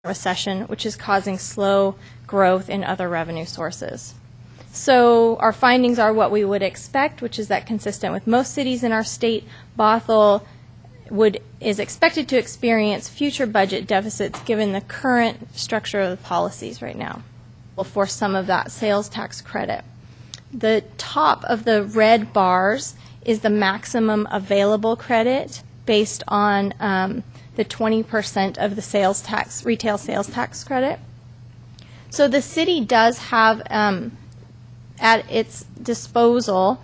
recession, which is causing slow growth in other revenue sources. So our findings are what we would expect, which is that consistent with most cities in our state, Bothell is expected to experience future budget deficits given the current structure of the policies right now for some of that sales tax credit. The top of the red bars is the maximum available credit based on the 20% of the sales tax, retail sales tax credit. So the city does have at its disposal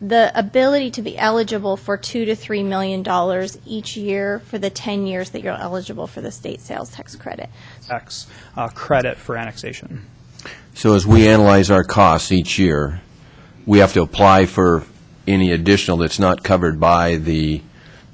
the ability to be eligible for $2 to $3 million each year for the 10 years that you're eligible for the state sales tax credit. Tax credit for annexation. So as we analyze our costs each year, we have to apply for any additional that's not covered by the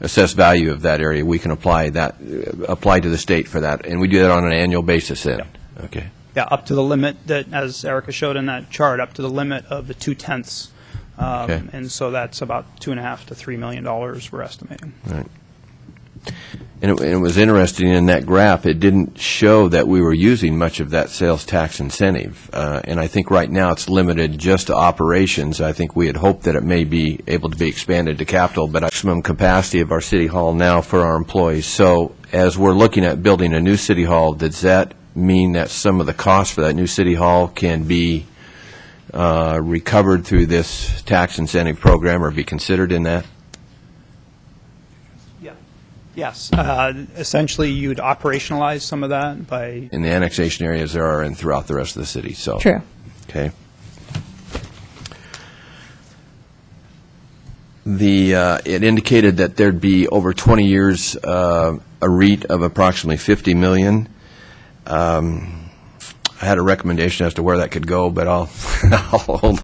assessed value of that area. We can apply to the state for that, and we do that on an annual basis then. Yeah. Okay. Yeah, up to the limit that, as Erica showed in that chart, up to the limit of the 2/10. Okay. And so that's about $2.5 to $3 million we're estimating. Right. And it was interesting in that graph, it didn't show that we were using much of that sales tax incentive. And I think right now it's limited just to operations. I think we had hoped that it may be able to be expanded to capital, but maximum capacity of our city hall now for our employees. So as we're looking at building a new city hall, does that mean that some of the costs for that new city hall can be recovered through this tax incentive program or be considered in that? Yes. Essentially, you'd operationalize some of that by... In the annexation areas there are and throughout the rest of the city. So. True. Okay. It indicated that there'd be over 20 years a REIT of approximately $50 million. I had a recommendation as to where that could go, but I'll hold